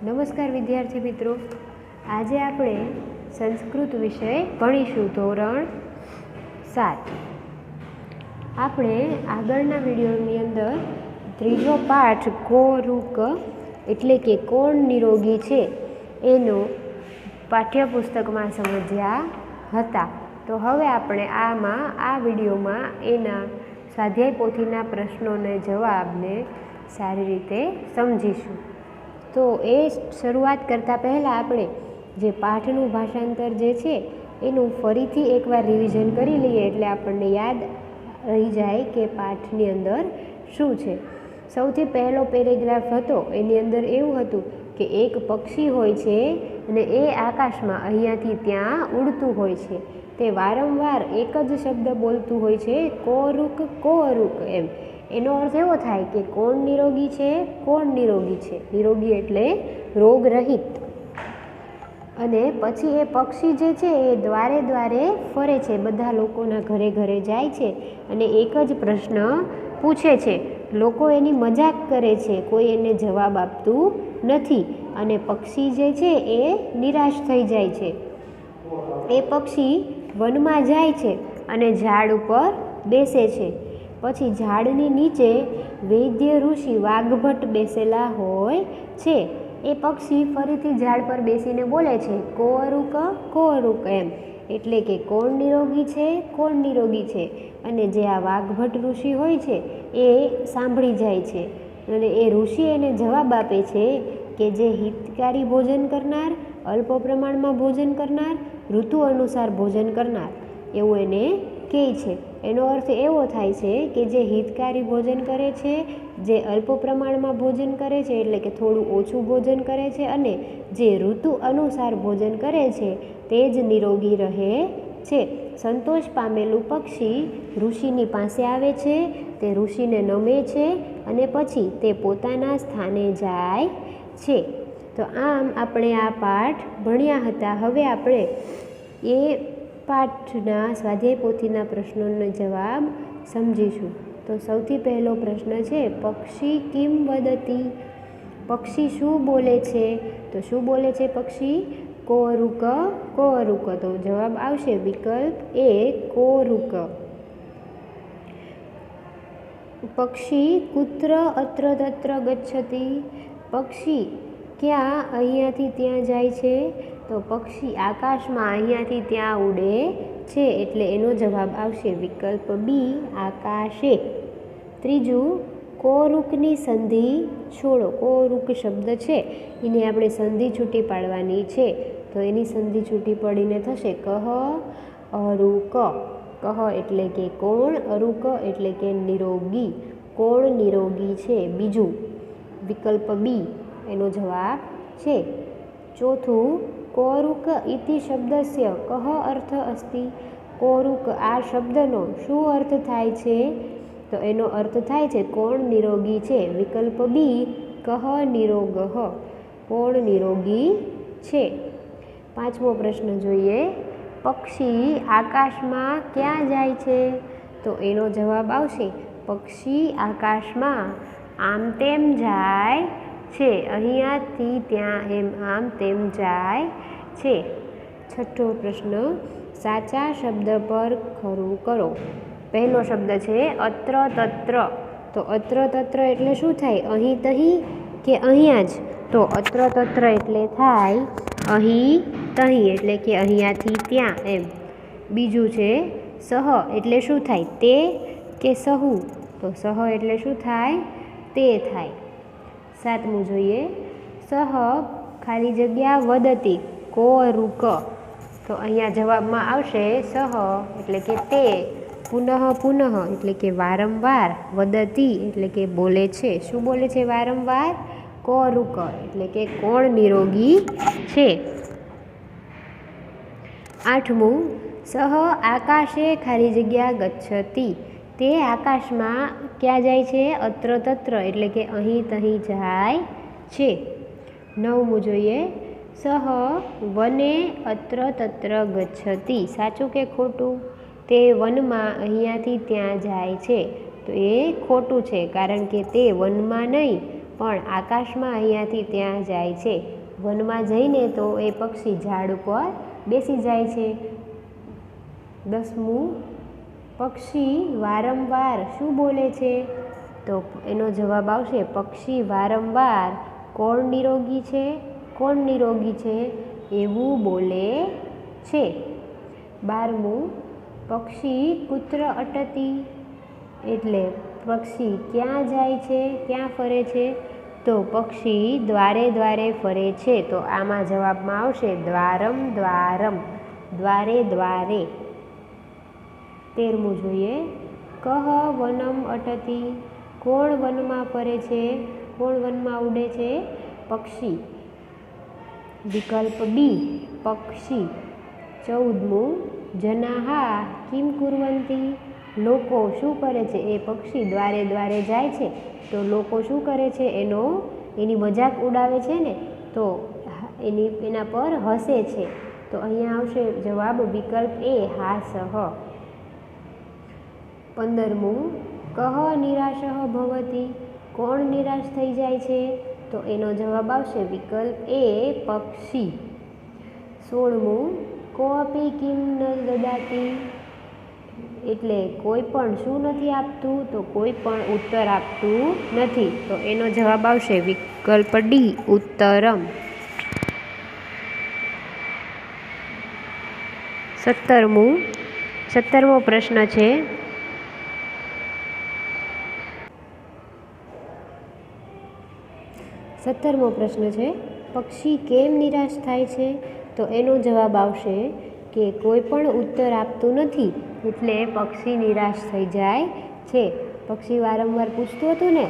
નમસ્કાર વિદ્યાર્થી મિત્રો, આજે આપણે સંસ્કૃત વિષય ભણીશું ધોરણ 7। આપણે આગળના વિડીયોની અંદર ત્રીજો પાઠ કો રૂક એટલે કે કોણ નિરોગી છે એનો પાઠ્યપુસ્તકમાં સમજ્યા હતા। તો હવે આપણે આ વિડીયોમાં એના સ્વાધ્યાય પોથીના પ્રશ્નોને જવાબને સારી રીતે સમજીશું। તો એ શરૂઆત કરતાં પહેલાં આપણે જે પાઠનું ભાષાંતર જે છે એનું ફરીથી એકવાર રિવિઝન કરી લઈએ એટલે આપણને યાદ રહી જાય કે પાઠની અંદર શું છે। સૌથી પહેલો પેરેગ્રાફ હતો એની અંદર એવું હતું કે એક પક્ષી હોય છે અને એ આકાશમાં અહીંયાથી ત્યાં ઉડતું હોય છે। તે વારંવાર એક જ શબ્દ બોલતું હોય છે, કો રૂક એમ। એનો અર્થ એવો થાય કે કોણ નિરોગી છે, કોણ નિરોગી છે। નિરોગી એટલે રોગરહિત। અને પછી એ પક્ષી જે છે એ દ્વારે દ્વારે ફરે છે, બધા લોકોના ઘરે ઘરે જાય છે અને એક જ પ્રશ્ન પૂછે છે। લોકો એની મજાક કરે છે, કોઈ એને જવાબ આપતું નથી અને પક્ષી જે છે એ નિરાશ થઈ જાય છે। એ પક્ષી વનમાં જાય છે અને ઝાડ ઉપર બેસે છે। પછી ઝાડની નીચે વૈદ્ય ઋષિ વાઘભટ બેસેલા હોય છે। એ પક્ષી ફરીથી ઝાડ પર બેસીને બોલે છે, કો રૂક એમ, એટલે કે કોણ નિરોગી છે, કોણ નિરોગી છે। અને જે આ વાઘભટ ઋષિ હોય છે એ સાંભળી જાય છે અને એ ઋષિ એને જવાબ આપે છે કે જે હિતકારી ભોજન કરનાર, અલ્પ પ્રમાણમાં ભોજન કરનાર, ઋતુ અનુસાર ભોજન કરનાર એવું એને કહે છે। એનો અર્થ એવો થાય છે કે જે હિતકારી ભોજન કરે છે, જે અલ્પ પ્રમાણમાં ભોજન કરે છે એટલે કે થોડું ઓછું ભોજન કરે છે અને જે ઋતુ અનુસાર ભોજન કરે છે તે જ નિરોગી રહે છે। સંતોષ પામેલું પક્ષી ઋષિની પાસે આવે છે, તે ઋષિને નમે છે અને પછી તે પોતાના સ્થાને જાય છે। તો આમ આપણે આ પાઠ ભણ્યા હતા। હવે આપણે એ પાઠના સ્વાધ્યાય પોથીના પ્રશ્નોનો જવાબ સમજીશું। તો સૌથી પહેલો પ્રશ્ન છે, પક્ષી કિમ વદતી? પક્ષી શું બોલે છે? તો શું બોલે છે પક્ષી? કો રૂક। તો જવાબ આવશે વિકલ્પ એ, કો રૂક। પક્ષી કુત્ર અત્ર તત્ર ગચ્છતિ? પક્ષી ક્યાં અહીંયાથી ત્યાં જાય છે? તો પક્ષી આકાશમાં અહીંયાથી ત્યાં ઉડે છે એટલે એનો જવાબ આવશે વિકલ્પ બી, આકાશે। ત્રીજું, કો રૂકની સંધિ છોડો। કો રૂક શબ્દ છે એની આપણે સંધિ છૂટી પાડવાની છે, તો એની સંધિ છૂટી પડીને થશે કહ અરુક। કહ એટલે કે કોણ, અરુક એટલે કે નિરોગી, કોણ નિરોગી છે। બીજું વિકલ્પ બી એનો જવાબ છે। ચોથું, કોરુક ઇતિ શબ્દસ્ય કહ અર્થ અસ્તિ? કોરુક આ શબ્દનો શું અર્થ થાય છે? તો એનો અર્થ થાય છે કોણ નિરોગી છે। વિકલ્પ બી, કહ નિરોગઃ, કોણ નિરોગી છે। પાંચમો પ્રશ્ન જોઈએ, પક્ષી આકાશમાં ક્યાં જાય છે? તો એનો જવાબ આવશે પક્ષી આકાશમાં આમ તેમ જાય છે, અહીંયાથી ત્યાં એમ આમ તેમ જાય છે। છઠ્ઠો પ્રશ્ન, સાચા શબ્દ પર ખરું કરો। પહેલો શબ્દ છે અત્ર તત્ર। તો અત્ર તત્ર એટલે શું થાય? અહીં તહીં કે અહીંયા જ? તો અત્ર તત્ર એટલે થાય અહીં તહીં, એટલે કે અહીંયાથી ત્યાં એમ। બીજું છે સહ એટલે શું થાય? તે કે સહુ? તો સહ એટલે શું થાય? તે થાય। સાતમું જોઈએ, સહ ખાલી જગ્યા વદતી કો રૂક। તો અહીંયા જવાબમાં આવશે સહ એટલે કે તે, પુનઃ એટલે કે વારંવાર, વદતી એટલે કે બોલે છે। શું બોલે છે વારંવાર? કો રૂક એટલે કે કોણ નિરોગી છે। આઠમું, સહ આકાશે ખાલી જગ્યા ગચ્છતિ। તે આકાશમાં ક્યાં જાય છે? અત્ર તત્ર એટલે કે અહીં તહીં જાય છે। નવમું જોઈએ, સહ વને અત્ર તત્ર ગચ્છતિ। સાચું કે ખોટું? તે વનમાં અહીંયાથી ત્યાં જાય છે, તો એ ખોટું છે કારણ કે તે વનમાં નહીં પણ આકાશમાં અહીંયાથી ત્યાં જાય છે. વનમાં જઈને તો એ પક્ષી ઝાડ ઉપર બેસી જાય છે. 10મું, પક્ષી વારંવાર શું બોલે છે? તો એનો જવાબ આવશે પક્ષી વારંવાર કોણ નિરોગી છે, કોણ નિરોગી છે એવું બોલે છે. 12મું, પક્ષી કુત્ર અટતી, એટલે પક્ષી ક્યાં જાય છે, ક્યાં ફરે છે? તો પક્ષી દ્વારે દ્વારે ફરે છે. તો આમાં જવાબમાં આવશે દ્વારમ દ્વારમ, દ્વારે દ્વારે. 13મું જોઈએ, કહ વનમ અટતી, કોણ વનમાં ફરે છે, કોણ વનમાં ઉડે છે? પક્ષી. વિકલ્પ બી પક્ષી. 14મું, જનાહા કિમ કુર્વંતી, લોકો શું કરે છે? એ પક્ષી દ્વારે દ્વારે જાય છે તો લોકો શું કરે છે? એની મજાક ઉડાવે છે ને, તો એના પર હસે છે. તો અહીંયા આવશે જવાબ વિકલ્પ એ હાસહ. 15મું, કહ નિરાશઃ ભવતી, કોણ નિરાશ થઈ જાય છે? તો એનો જવાબ આવશે વિકલ્પ એ પક્ષી. 16મું, કોપી કિમ ન દદાતી, એટલે કોઈ પણ શું નથી આપતું? તો કોઈ પણ ઉત્તર આપતું નથી. તો એનો જવાબ આવશે વિકલ્પ ડી ઉત્તરમ. 17મો પ્રશ્ન છે, 17મો પ્રશ્ન છે, પક્ષી કેમ નિરાશ થાય છે? તો એનો જવાબ આવશે કે કોઈ પણ ઉત્તર આપતું નથી એટલે પક્ષી નિરાશ થઈ જાય છે. પક્ષી વારંવાર પૂછતું હતું ને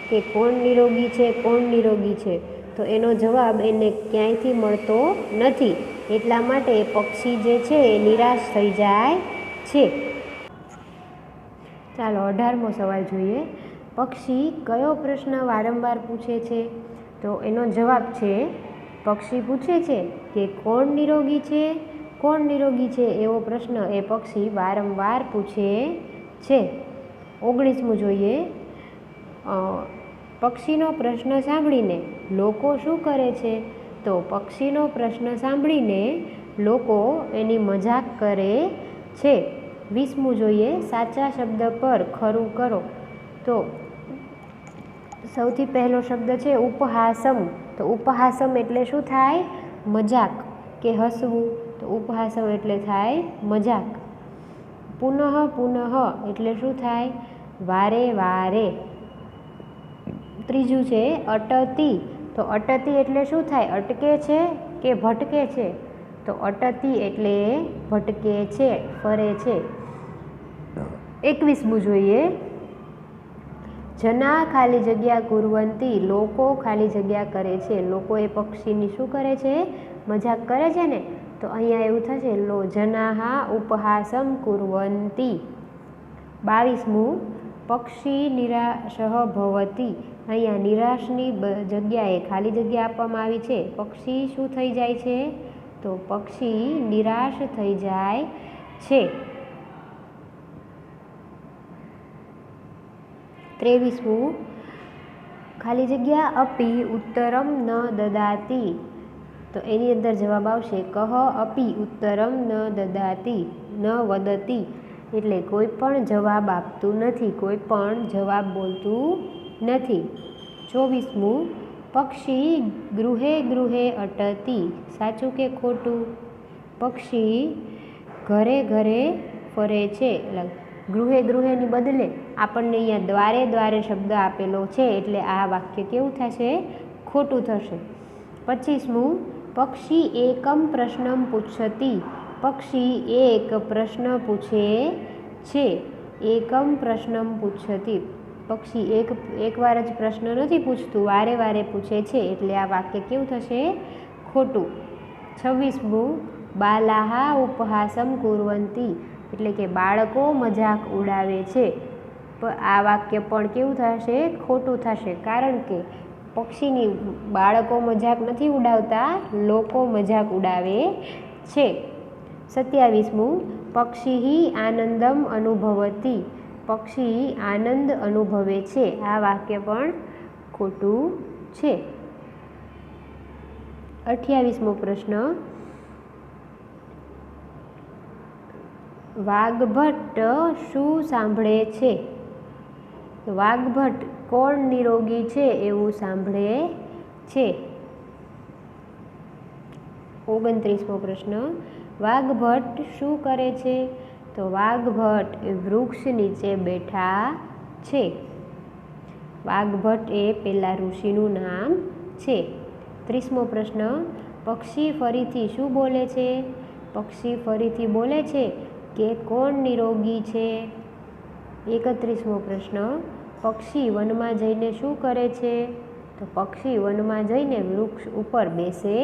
કે કોણ નિરોગી છે, કોણ નિરોગી છે, તો એનો જવાબ એને ક્યાંયથી મળતો નથી, એટલા માટે પક્ષી જે છે એ નિરાશ થઈ જાય છે. ચાલો 18મો સવાલ જોઈએ, પક્ષી કયો પ્રશ્ન વારંવાર પૂછે છે? તો એનો જવાબ છે, પક્ષી પૂછે છે કે કોણ નિરોગી છે, કોણ નિરોગી છે એવો પ્રશ્ન એ પક્ષી વારંવાર પૂછે છે. 19મું જોઈએ, પક્ષીનો પ્રશ્ન સાંભળીને લોકો શું કરે છે? તો પક્ષીનો પ્રશ્ન સાંભળીને લોકો એની મજાક કરે છે. 20મું જોઈએ, સાચા શબ્દ પર ખરું કરો. તો સૌથી પહેલો શબ્દ છે ઉપહાસમ. તો ઉપહાસમ એટલે શું થાય? મજાક કે હસવું. તો ઉપહાસમ એટલે થાય મજાક. પુનઃ પુનઃ એટલે શું થાય? વારે વારે. ત્રીજું છે અટતી. તો અટતી એટલે શું થાય? અટકે છે કે ભટકે છે? તો અટતી એટલે ભટકે છે, ફરે છે. 21મું જોઈએ, જના ખાલી જગ્યા કુર્વંતી, લોકો ખાલી જગ્યા કરે છે. લોકો એ પક્ષીની શું કરે છે? મજાક કરે છે ને, તો અહીંયા એવું થશે જનાહા ઉપહાસમ કુર્વંતી. 22મું, પક્ષી નિરાશઃ ભવતી, અહીંયા નિરાશની જગ્યાએ ખાલી જગ્યા આપવામાં આવી છે. પક્ષી શું થઈ જાય છે? તો પક્ષી નિરાશ થઈ જાય છે. 23મું, ખાલી જગ્યા અપી ઉત્તરમ ન દદાતી. તો એની અંદર જવાબ આવશે કહ અપી ઉત્તરમ ન દદાતી, ન વદતી, એટલે કોઈ પણ જવાબ આપતું નથી, કોઈ પણ જવાબ બોલતું નથી. 24મું, પક્ષી ગૃહે ગૃહે અટતી, સાચું કે ખોટું? પક્ષી ઘરે ઘરે ફરે છે. ગૃહે ગૃહેની બદલે આપણને અહીંયા દ્વારે દ્વારે શબ્દ આપેલો છે એટલે આ વાક્ય કેવું થશે? ખોટું થશે. 25મું, પક્ષી એકમ પ્રશ્નમ પૂછતી, પક્ષી એક પ્રશ્ન પૂછે છે. એકમ પ્રશ્નમ પૂછતી, પક્ષી એકવાર જ પ્રશ્ન નથી પૂછતું, વારે વારે પૂછે છે એટલે આ વાક્ય કેવું થશે? ખોટું. 26મું, બાલાહા ઉપહાસમ કુર્વંતી, એટલે કે બાળકો મજાક ઉડાવે છે. પણ આ વાક્ય પણ કેવું થશે? ખોટું થશે, કારણ કે પક્ષીની બાળકો મજાક નથી ઉડાવતા, લોકો મજાક ઉડાવે છે. 27મું, પક્ષી આનંદમ અનુભવતી, પક્ષી આનંદ અનુભવે છે. આ વાક્ય પણ खोटू छे। 28मो प्रश्न, वाघभट्ट शुं सांभळे छे? तो वाघभट्ट कोण निरोगी छे एवुं सांभळे छे। 29मो प्रश्न, वाघभट्ट शुं करे छे? तो वाघभट्ट वृक्ष नीचे बैठा छे। वाघभट्ट ए पेला ऋषिनुं नाम छे। 30मो प्रश्न, पक्षी फरीथी शुं बोले छे? पक्षी फरीथी बोले छे के कोण निरोगी छे। 31मो प्रश्न, पक्षी वनमां जईने शुं करे छे? तो पक्षी वनमां जईने वृक्ष उपर बेसे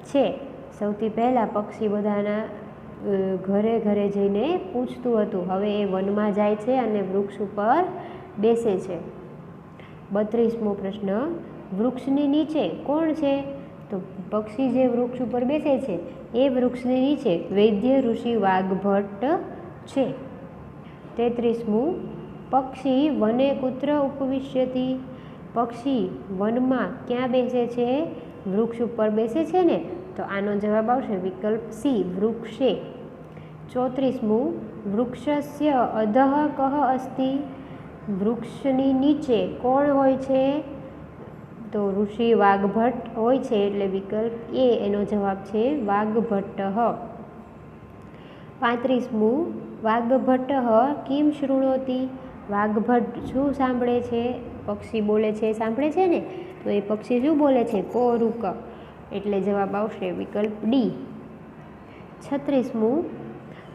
छे। सौथी पहेला पक्षी बधाना घरे घरे जईने पूछतुं हतुं, हवे ए वनमां जाय छे अने वृक्ष उपर बेसे छे। 32मो प्रश्न, वृक्षनी नीचे कोण छे? तो पक्षी जे वृक्ष उपर बेसे छे ए वृक्षनी नीचे वैद्य ऋषि वाघभट्ट छे। 33मु, पक्षी वने कुत्र उपविश्यति? पक्षी वनमा क्या बेसे छे? वृक्ष उपर बेसे छे ने, तो आनो जवाब आवशे विकल्प सी, वृक्षे। 34मु, वृक्षस्य अधः कः अस्ति? वृक्षनी नीचे कोण होय छे? तो ऋषि वाघभट्ट होय छे एटले विकल्प ए एनो जवाब छे वाघभट्टः। 35मु, वाघभट्टः किं शृणोति? वाघभट्ट शुं सांभळे छे? पक्षी बोले छे सांभळे छे ने, तो ए पक्षी शुं बोले छे? कोरुक, एटले जवाब आवशे विकल्प डी। 36मु,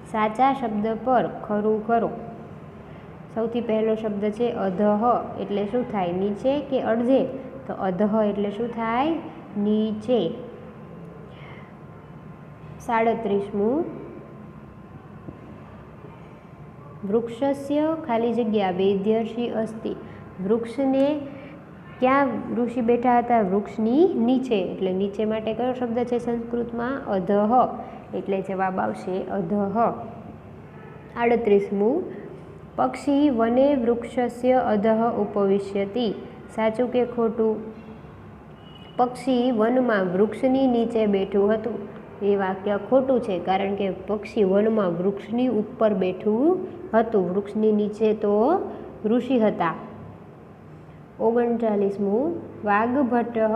साचा शब्द पर खरुं करो। सौथी पहेलो शब्द छे अधः, एटले शुं थाय? नीचे के अडधे? तो अधः एटले शुं थाय? नीचे। 37मु, वृक्षस्य खाली जग्या वैद्यर्षि अस्ति। वृक्षने क्या ऋषि बैठा हता? वृक्षनी नीचे, एटले नीचे माटे कयो शब्द छे संस्कृतमां? अधः, एटले जवाब आवशे अधः। 38मु, पक्षी वने वृक्षस्य अधः उपविश्यति। साचुं के खोटुं? पक्षी वनमा वृक्षनी नीचे बैठुं हतुं, ए वाक्य खोटुं छे, कारण के पक्षी वनमा वृक्षनी उपर बैठुं हतुं, वृक्षनी नीचे तो ऋषि हता। 39मु, वाघभट्टः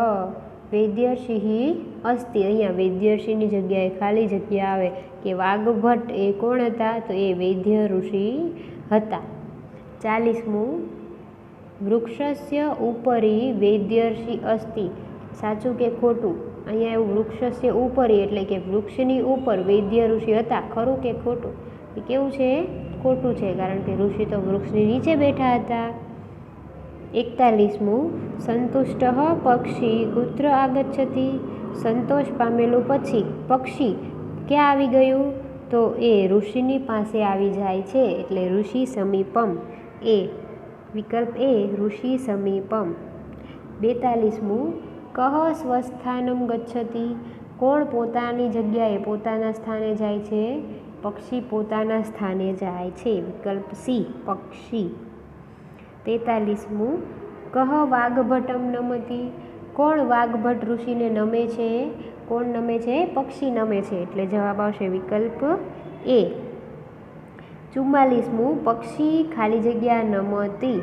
वैद्यर्षिः अस्ति। अहींया वैद्यर्षिनी जग्याए खाली जग्या आवे के वाघभट्ट ए कोण हता? तो ए वैद्य ऋषि हता। 40मु, वृक्षस्य उपरि वैद्यर्षि अस्ति। साचुं के खोटुं? अहींया एवुं वृक्षस्य उपरि एटले के वृक्षनी उपर वैद्य ऋषि हता, खरुं के खोटुं? ए केवुं छे? खोटुं छे, कारण के ऋषि तो वृक्षनी नीचे बैठा हता। 41मु, संतुष्टः पक्षी कुत्र आगच्छति? संतोष पामेलो पक्षी क्या आवी गयुं? तो ए ऋषिनी पासे आवी जाय छे, एटले ऋषि समीपम, ए विकल्प ए ऋषि समीपम। 42मु, कः स्वस्थानं गच्छति? कोण पोतानी जग्याए पोताना स्थाने जाय छे? पक्षी पोताना स्थाने जाय छे, विकल्प सी, पक्षी। 43मु, कः वाघभट्टं नमति? कोण वाघभट्ट ऋषिने नमे छे? कोण नमे छे? पक्षी नमे छे, एटले जवाब आवशे विकल्प ए। 44मु, पक्षी खाली जग्या नमति।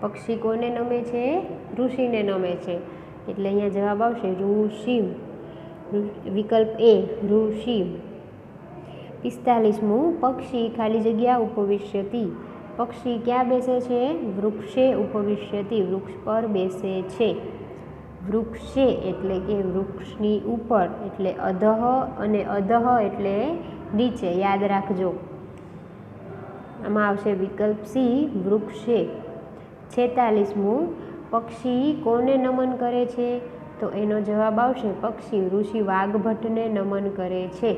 पक्षी कोने नमे छे? ऋषिने नमे छे, एटले अहींया जवाब आवशे ऋषि, विकल्प ए ऋषि। 45मु, पक्षी खाली जग्या उपविश्यति। पक्षी क्या बेसे छे? वृक्षे उपविश्यति, वृक्ष पर बेसे छे। वृक्षे एटले के वृक्षनी उपर, एटले अधः, अने अधः एटले नीचे, याद राखजो। आमां आवशे विकल्प सी, वृक्षे। 46मु, पक्षी कोने नमन करे छे? तो एनो जवाब आवशे पक्षी ऋषि वाघभट्टने नमन करे छे।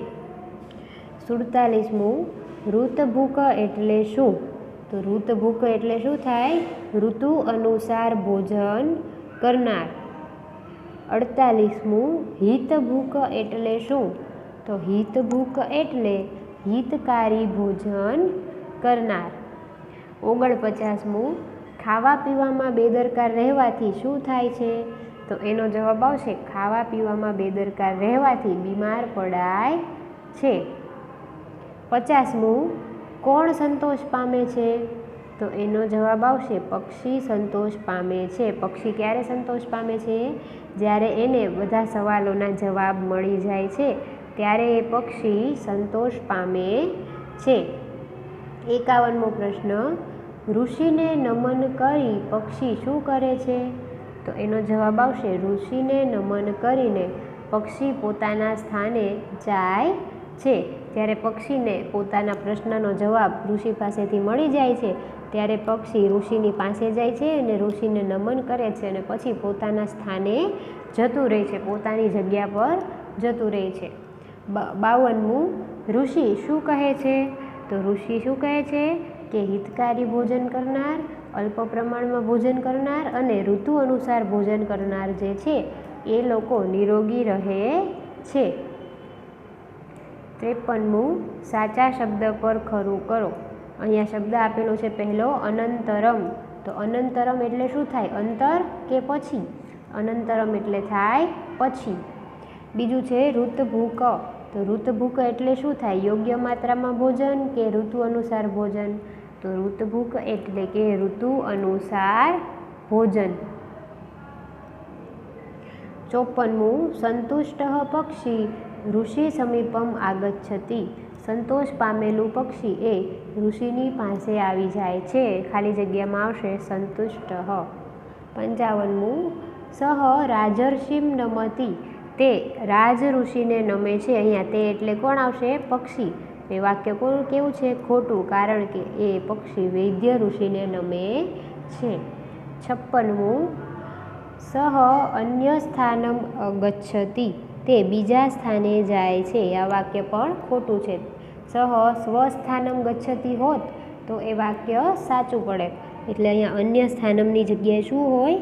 47मु, ऋतभूक एटले शुं? तो ऋतभूक एटले शुं थाय? ऋतु अनुसार भोजन करनार। 48मु, हितभूक एटले शुं? तो हितभूक एटले हितकारी भोजन करनार। 49मु, ખાવા પીવામાં બેદરકાર રહેવાથી શું થાય છે? તો એનો જવાબ આવશે ખાવા પીવામાં બેદરકાર રહેવાથી બીમાર પડાય છે. 50મું કોણ સંતોષ પામે છે? તો એનો જવાબ આવશે પક્ષી સંતોષ પામે છે. પક્ષી ક્યારે સંતોષ પામે છે? જ્યારે એને બધા સવાલોના જવાબ મળી જાય છે ત્યારે એ પક્ષી સંતોષ પામે છે. 51મો પ્રશ્ન, ઋષિને નમન કરી પક્ષી શું કરે છે? તો એનો જવાબ આવશે ઋષિને નમન કરીને પક્ષી પોતાના સ્થાને જાય છે. જ્યારે પક્ષીને પોતાના પ્રશ્નનો જવાબ ઋષિ પાસેથી મળી જાય છે ત્યારે પક્ષી ઋષિની પાસે જાય છે અને ઋષિને નમન કરે છે અને પછી પોતાના સ્થાને જતું રહે છે, પોતાની જગ્યા પર જતું રહે છે. 52મું ઋષિ શું કહે છે? તો ઋષિ શું કહે છે કે હિતકારી ભોજન કરનાર, અલ્પ પ્રમાણમાં ભોજન કરનાર અને ઋતુ અનુસાર ભોજન કરનાર જે છે એ લોકો નિરોગી રહે છે. 53મું સાચા શબ્દ પર ખરું કરો. અહીંયા શબ્દ આપેલો છે પહેલો અનંતરમ. તો અનંતરમ એટલે શું થાય? અંતર કે પછી? અનંતરમ એટલે થાય પછી. બીજું છે ઋતભૂક. તો ઋતભૂક એટલે શું થાય? યોગ્ય માત્રામાં ભોજન કે ઋતુ અનુસાર ભોજન? તો ઋતભૂક એટલે કે ઋતુ અનુસાર ભોજન. 54મું સંતુષ્ટ પક્ષી ઋષિ સમીપમ આગચ્છતિ. સંતોષ પામેલું પક્ષી એ ઋષિની પાસે આવી જાય છે. ખાલી જગ્યામાં આવશે સંતુષ્ટ. 55મું સહ રાજર્ષિમ નમતિ. તે રાજ ઋષિને નમે છે. અહીંયા તે એટલે કોણ આવશે? પક્ષી. એ વાક્ય કેવું છે? ખોટું, કારણ કે એ પક્ષી વૈદ્ય ઋષિને નમે છે. 56મું સહ અન્ય સ્થાનમ અગચ્છતિ. તે બીજા સ્થાને જાય છે. આ વાક્ય પણ ખોટું છે. સહ સ્વસ્થાનમ ગચ્છતિ હોત તો એ વાક્ય સાચું પડે. એટલે અહીંયા અન્ય સ્થાનમની જગ્યાએ શું હોય?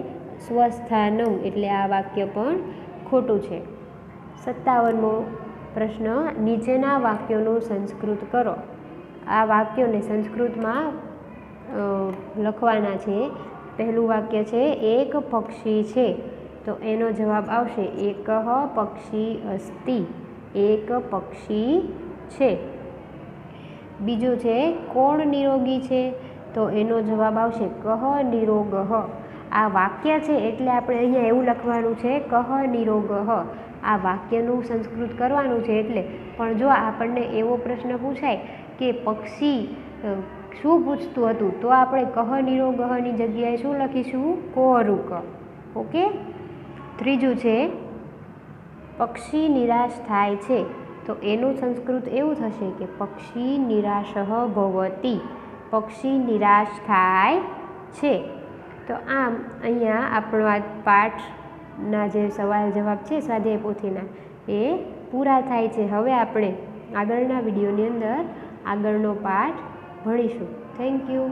સ્વસ્થાનમ. એટલે આ વાક્ય પણ ખોટું છે. 57મો પ્રશ્ન, નીચેના વાક્યોનું સંસ્કૃત કરો. આ વાક્યોને સંસ્કૃતમાં લખવાના છે. પહેલું વાક્ય છે એક પક્ષી છે. તો એનો જવાબ આવશે એકઃ પક્ષી અસ્તિ. એક પક્ષી છે. બીજું છે કોણ નિરોગી છે? તો એનો જવાબ આવશે કઃ નિરોગઃ. આ વાક્ય છે એટલે આપણે અહીંયા એવું લખવાનું છે કઃ નિરોગઃ. આ વાક્યનું સંસ્કૃત કરવાનું છે એટલે. પણ જો આપણને એવો પ્રશ્ન પૂછાય કે પક્ષી શું પૂછતું હતું તો આપણે કઃ નિરોગઃની જગ્યાએ શું લખીશું? કોરુક. ઓકે. ત્રીજું છે પક્ષી નિરાશ થાય છે. તો એનું સંસ્કૃત એવું થશે કે પક્ષી નિરાશઃ ભવતિ. પક્ષી નિરાશ થાય છે. તો આમ અહીંયા આપણો આ પાઠના જે સવાલ જવાબ છે સ્વાધ્યાય પોથીના એ પૂરા થાય છે. હવે આપણે આગળના વિડીયોની અંદર આગળનો પાઠ ભણીશું. Thank you.